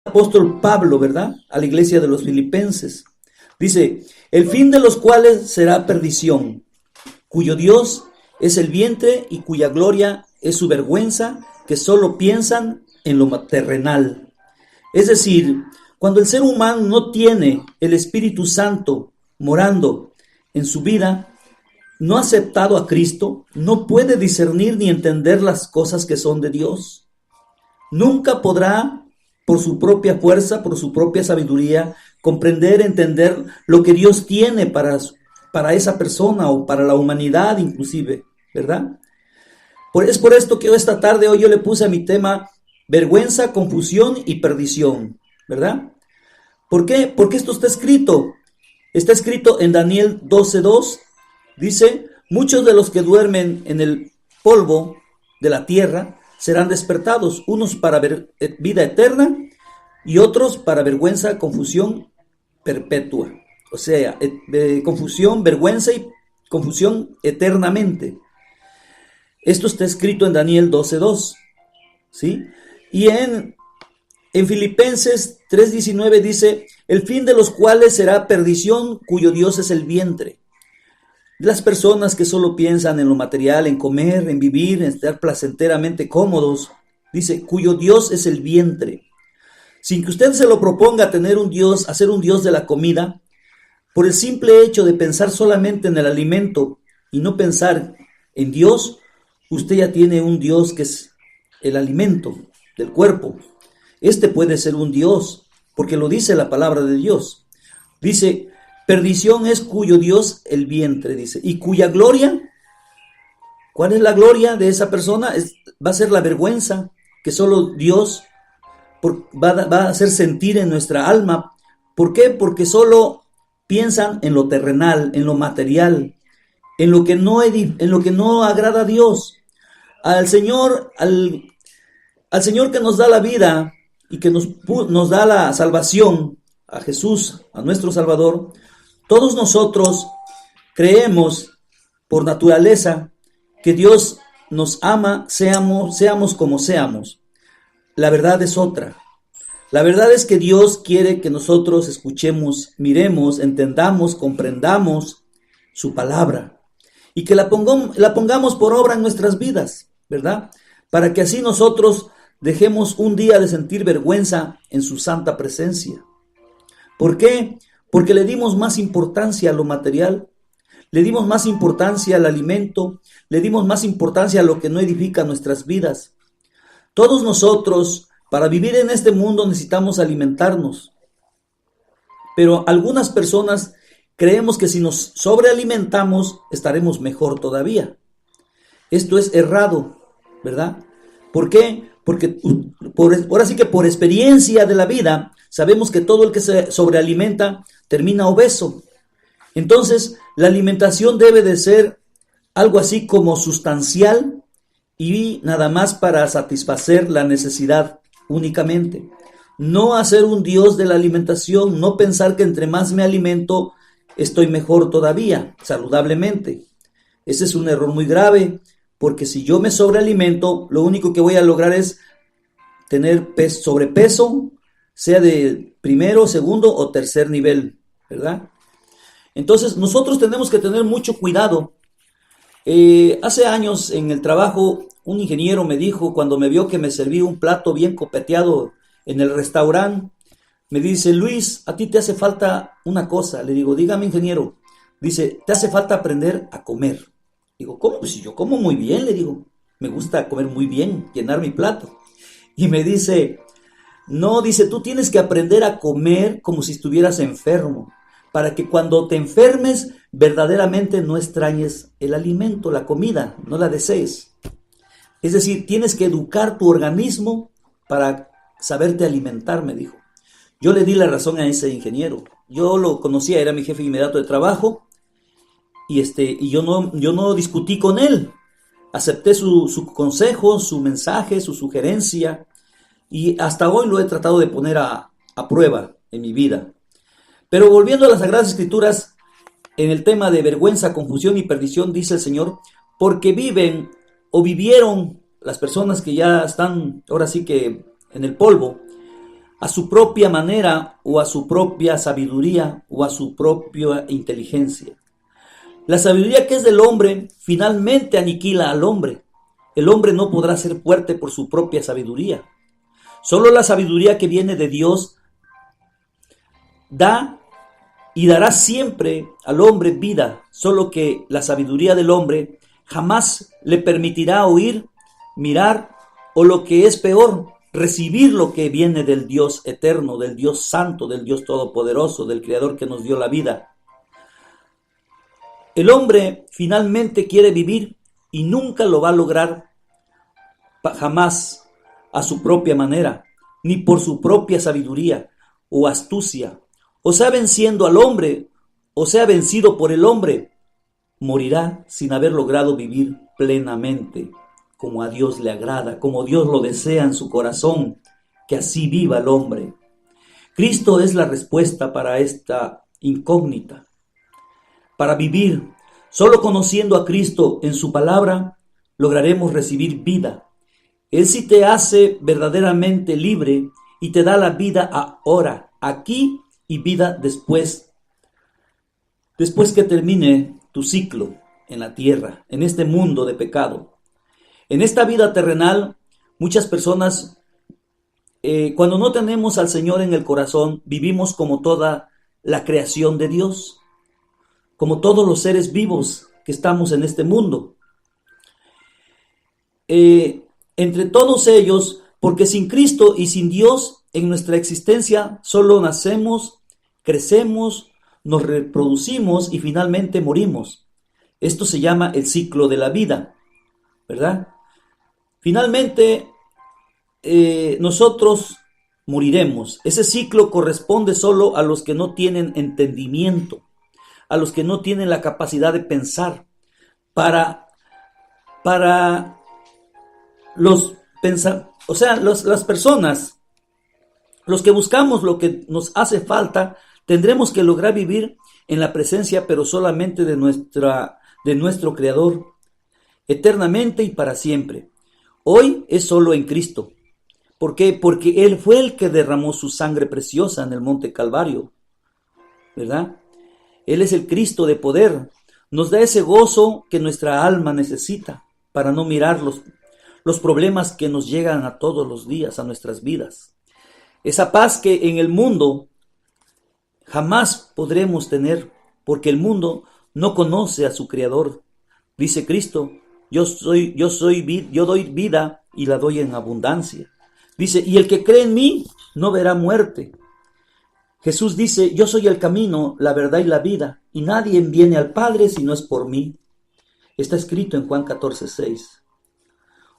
apóstol Pablo, ¿verdad? A la iglesia de los filipenses. Dice, el fin de los cuales será perdición, cuyo Dios es el vientre y cuya gloria es su vergüenza, que solo piensan en lo terrenal. Es decir, cuando el ser humano no tiene el Espíritu Santo morando en su vida, no ha aceptado a Cristo, no puede discernir ni entender las cosas que son de Dios. Nunca podrá, por su propia fuerza, por su propia sabiduría, comprender, entender lo que Dios tiene para esa persona o para la humanidad inclusive, ¿verdad? Es por esto que esta tarde, hoy yo le puse a mi tema vergüenza, confusión y perdición, ¿verdad? ¿Por qué? Porque esto está escrito en Daniel 12:2, dice, muchos de los que duermen en el polvo de la tierra serán despertados, unos para vida eterna y otros para vergüenza, confusión perpetua. O sea, confusión, vergüenza y confusión eternamente. Esto está escrito en Daniel 12:2, ¿sí? Y en Filipenses 3:19 dice, el fin de los cuales será perdición, cuyo Dios es el vientre. Las personas que solo piensan en lo material, en comer, en vivir, en estar placenteramente cómodos, dice, cuyo Dios es el vientre. Sin que usted se lo proponga tener un Dios, hacer un Dios de la comida, por el simple hecho de pensar solamente en el alimento y no pensar en Dios, usted ya tiene un Dios que es el alimento del cuerpo. Este puede ser un Dios, porque lo dice la palabra de Dios. Dice, perdición es cuyo Dios el vientre, dice, y cuya gloria, ¿cuál es la gloria de esa persona? Va a ser la vergüenza que solo Dios va a hacer sentir en nuestra alma. ¿Por qué? Porque solo piensan en lo terrenal, en lo material, en lo que no agrada a Dios. Al Señor que nos da la vida y que nos da la salvación, a Jesús, a nuestro Salvador, todos nosotros creemos por naturaleza que Dios nos ama, seamos como seamos. La verdad es otra. La verdad es que Dios quiere que nosotros escuchemos, miremos, entendamos, comprendamos su palabra y que la pongamos por obra en nuestras vidas, ¿verdad? Para que así nosotros dejemos un día de sentir vergüenza en su santa presencia. ¿Por qué? Porque le dimos más importancia a lo material, le dimos más importancia al alimento, le dimos más importancia a lo que no edifica nuestras vidas. Todos nosotros, para vivir en este mundo, necesitamos alimentarnos. Pero algunas personas creemos que si nos sobrealimentamos, estaremos mejor todavía. Esto es errado, ¿verdad? ¿Por qué? Porque ahora sí que por experiencia de la vida, sabemos que todo el que se sobrealimenta termina obeso. Entonces, la alimentación debe de ser algo así como sustancial y nada más para satisfacer la necesidad únicamente. No hacer un Dios de la alimentación, no pensar que entre más me alimento, estoy mejor todavía, saludablemente. Ese es un error muy grave, porque si yo me sobrealimento, lo único que voy a lograr es tener sobrepeso, sea de primero, segundo o tercer nivel, ¿verdad? Entonces nosotros tenemos que tener mucho cuidado. Hace años en el trabajo, un ingeniero me dijo, cuando me vio que me serví un plato bien copeteado en el restaurante, me dice, Luis, a ti te hace falta una cosa. Le digo, dígame, ingeniero. Dice, te hace falta aprender a comer. Digo, ¿cómo? Pues si yo como muy bien, le digo. Me gusta comer muy bien, llenar mi plato. Y me dice, no, dice, tú tienes que aprender a comer como si estuvieras enfermo, para que cuando te enfermes, verdaderamente no extrañes el alimento, la comida, no la desees. Es decir, tienes que educar tu organismo para saberte alimentar, me dijo. Yo le di la razón a ese ingeniero. Yo lo conocía, era mi jefe inmediato de trabajo, y yo no discutí con él. Acepté su consejo, su mensaje, su sugerencia, y hasta hoy lo he tratado de poner a prueba en mi vida. Pero volviendo a las Sagradas Escrituras, en el tema de vergüenza, confusión y perdición, dice el Señor, porque viven o vivieron las personas que ya están ahora sí que en el polvo, a su propia manera o a su propia sabiduría o a su propia inteligencia. La sabiduría que es del hombre finalmente aniquila al hombre. El hombre no podrá ser fuerte por su propia sabiduría. Solo la sabiduría que viene de Dios da y dará siempre al hombre vida, solo que la sabiduría del hombre jamás le permitirá oír, mirar o lo que es peor, recibir lo que viene del Dios eterno, del Dios santo, del Dios todopoderoso, del Creador que nos dio la vida. El hombre finalmente quiere vivir y nunca lo va a lograr jamás a su propia manera, ni por su propia sabiduría o astucia, o sea venciendo al hombre, o sea vencido por el hombre, morirá sin haber logrado vivir plenamente, como a Dios le agrada, como Dios lo desea en su corazón, que así viva el hombre. Cristo es la respuesta para esta incógnita. Para vivir solo conociendo a Cristo en su palabra, lograremos recibir vida. Él sí te hace verdaderamente libre y te da la vida ahora, aquí y vida después que termine tu ciclo en la tierra, en este mundo de pecado. En esta vida terrenal, muchas personas, cuando no tenemos al Señor en el corazón, vivimos como toda la creación de Dios, como todos los seres vivos que estamos en este mundo. Entre todos ellos, porque sin Cristo y sin Dios en nuestra existencia solo nacemos, crecemos, nos reproducimos y finalmente morimos. Esto se llama el ciclo de la vida, ¿verdad? Finalmente, nosotros moriremos. Ese ciclo corresponde solo a los que no tienen entendimiento, a los que no tienen la capacidad de pensar. Para las personas, los que buscamos lo que nos hace falta, tendremos que lograr vivir en la presencia, pero solamente de nuestro Creador, eternamente y para siempre. Hoy es solo en Cristo. ¿Por qué? Porque Él fue el que derramó su sangre preciosa en el monte Calvario, ¿verdad? Él es el Cristo de poder. Nos da ese gozo que nuestra alma necesita para no mirar los problemas que nos llegan a todos los días, a nuestras vidas. Esa paz que en el mundo jamás podremos tener, porque el mundo no conoce a su Creador. Dice Cristo, yo doy vida y la doy en abundancia. Dice, y el que cree en mí no verá muerte. Jesús dice, yo soy el camino, la verdad y la vida, y nadie viene al Padre si no es por mí. Está escrito en Juan 14:6.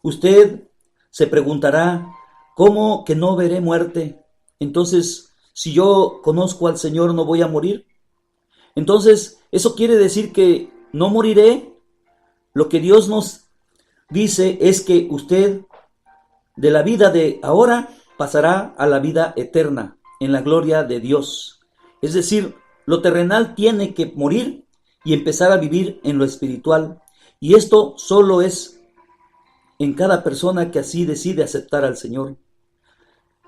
Usted se preguntará, ¿cómo que no veré muerte? Entonces, si yo conozco al Señor, ¿no voy a morir? Entonces, ¿eso quiere decir que no moriré? Lo que Dios nos dice es que usted de la vida de ahora pasará a la vida eterna, en la gloria de Dios. Es decir, lo terrenal tiene que morir y empezar a vivir en lo espiritual. Y esto solo es en cada persona que así decide aceptar al Señor.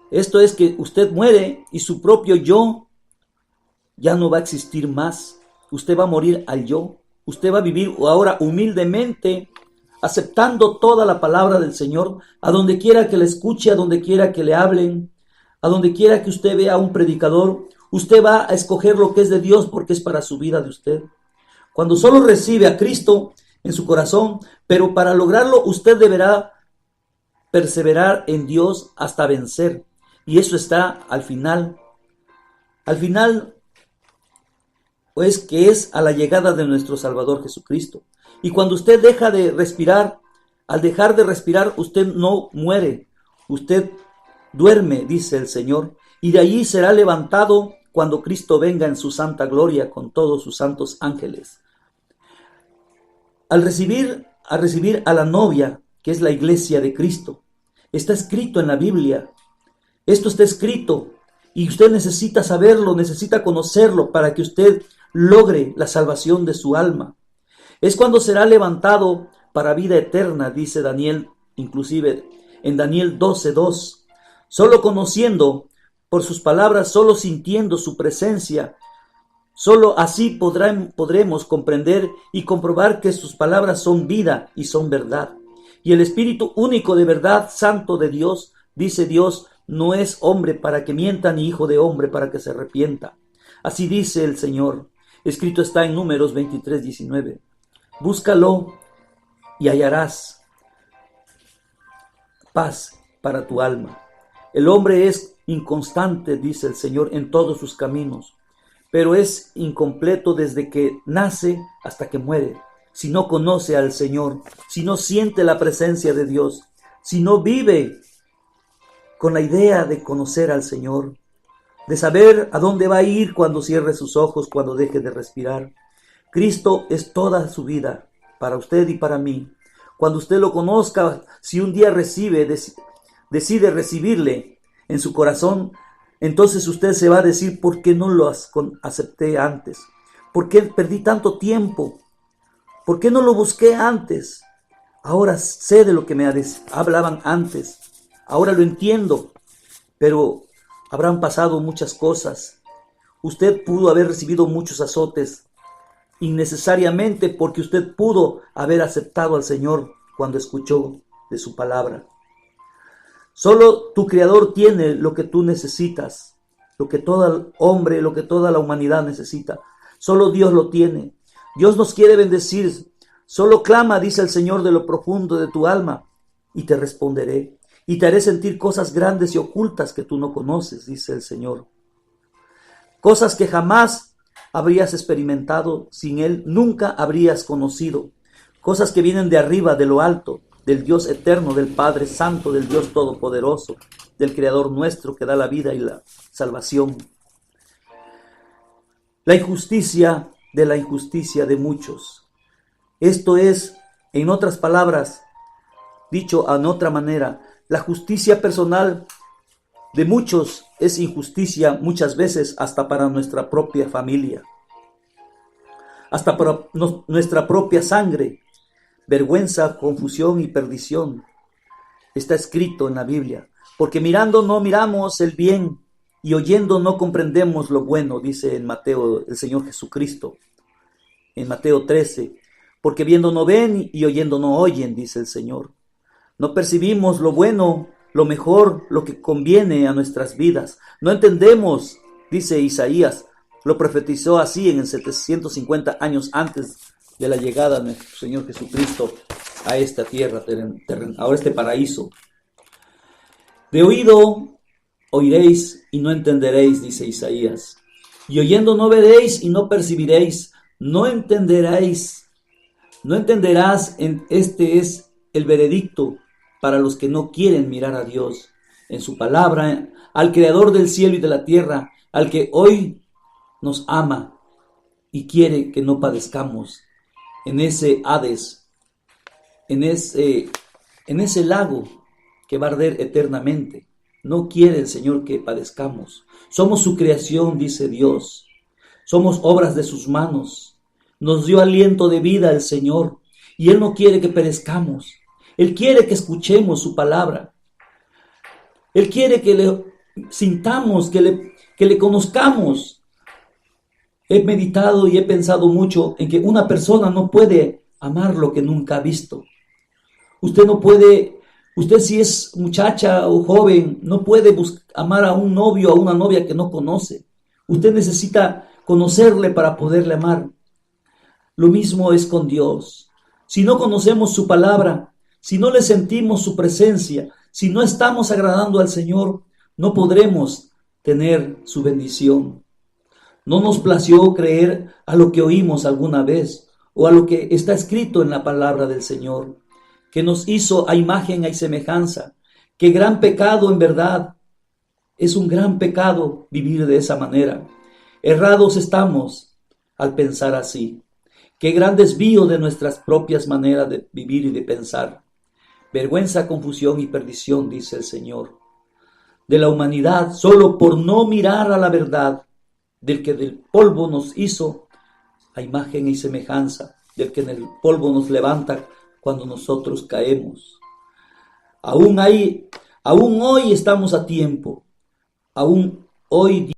Esto es que usted muere y su propio yo ya no va a existir más. Usted va a morir al yo. Usted va a vivir ahora humildemente, aceptando toda la palabra del Señor, a donde quiera que le escuche, a donde quiera que le hablen, a donde quiera que usted vea a un predicador, usted va a escoger lo que es de Dios porque es para su vida de usted. Cuando solo recibe a Cristo en su corazón, pero para lograrlo usted deberá perseverar en Dios hasta vencer. Y eso está al final. Al final, pues que es a la llegada de nuestro Salvador Jesucristo. Y cuando usted deja de respirar, al dejar de respirar, usted no muere, usted duerme, dice el Señor, y de allí será levantado cuando Cristo venga en su santa gloria con todos sus santos ángeles. A recibir a la novia, que es la iglesia de Cristo, está escrito en la Biblia. Esto está escrito y usted necesita saberlo, necesita conocerlo para que usted logre la salvación de su alma. Es cuando será levantado para vida eterna, dice Daniel, inclusive en Daniel 12:2. Solo conociendo por sus palabras, solo sintiendo su presencia. Solo así podremos comprender y comprobar que sus palabras son vida y son verdad. Y el Espíritu único de verdad, santo de Dios, dice Dios, no es hombre para que mienta, ni hijo de hombre para que se arrepienta. Así dice el Señor. Escrito está en Números 23:19. Búscalo y hallarás paz para tu alma. El hombre es inconstante, dice el Señor, en todos sus caminos, pero es incompleto desde que nace hasta que muere. Si no conoce al Señor, si no siente la presencia de Dios, si no vive con la idea de conocer al Señor, de saber a dónde va a ir cuando cierre sus ojos, cuando deje de respirar. Cristo es toda su vida, para usted y para mí. Cuando usted lo conozca, si un día decide recibirle en su corazón, entonces usted se va a decir, ¿por qué no lo acepté antes? ¿Por qué perdí tanto tiempo? ¿Por qué no lo busqué antes? Ahora sé de lo que me hablaban antes. Ahora lo entiendo, pero habrán pasado muchas cosas. Usted pudo haber recibido muchos azotes innecesariamente porque usted pudo haber aceptado al Señor cuando escuchó de su palabra. Solo tu Creador tiene lo que tú necesitas, lo que todo hombre, lo que toda la humanidad necesita. Solo Dios lo tiene. Dios nos quiere bendecir. Solo clama, dice el Señor, de lo profundo de tu alma, y te responderé. Y te haré sentir cosas grandes y ocultas que tú no conoces, dice el Señor. Cosas que jamás habrías experimentado, sin Él nunca habrías conocido. Cosas que vienen de arriba, de lo alto, del Dios eterno, del Padre Santo, del Dios Todopoderoso, del Creador nuestro que da la vida y la salvación. La injusticia de muchos. Esto es, en otras palabras, dicho en otra manera, la justicia personal de muchos es injusticia muchas veces hasta para nuestra propia familia, hasta para nuestra propia sangre. Vergüenza, confusión y perdición. Está escrito en la Biblia. Porque mirando no miramos el bien y oyendo no comprendemos lo bueno, dice en Mateo el Señor Jesucristo. En Mateo 13. Porque viendo no ven y oyendo no oyen, dice el Señor. No percibimos lo bueno, lo mejor, lo que conviene a nuestras vidas. No entendemos, dice Isaías. Lo profetizó así en el 750 años antes de la llegada de nuestro Señor Jesucristo a esta tierra, a este paraíso. De oído oiréis y no entenderéis, dice Isaías. Y oyendo no veréis y no percibiréis, no entenderéis, no entenderás. Este es el veredicto para los que no quieren mirar a Dios en su palabra, al Creador del cielo y de la tierra, al que hoy nos ama y quiere que no padezcamos en ese Hades, en ese lago que va a arder eternamente. No quiere el Señor que padezcamos. Somos su creación, dice Dios. Somos obras de sus manos. Nos dio aliento de vida el Señor y Él no quiere que perezcamos. Él quiere que escuchemos su palabra. Él quiere que le sintamos, que le conozcamos. He meditado y he pensado mucho en que una persona no puede amar lo que nunca ha visto. Usted si es muchacha o joven, no puede amar a un novio o a una novia que no conoce. Usted necesita conocerle para poderle amar. Lo mismo es con Dios. Si no conocemos su palabra, si no le sentimos su presencia, si no estamos agradando al Señor, no podremos tener su bendición. No nos plació creer a lo que oímos alguna vez o a lo que está escrito en la palabra del Señor, que nos hizo a imagen y semejanza. Qué gran pecado en verdad. Es un gran pecado vivir de esa manera. Errados estamos al pensar así. Qué gran desvío de nuestras propias maneras de vivir y de pensar. Vergüenza, confusión y perdición, dice el Señor, de la humanidad solo por no mirar a la verdad, del que del polvo nos hizo a imagen y semejanza, del que en el polvo nos levanta cuando nosotros caemos. Aún hoy estamos a tiempo. Aún hoy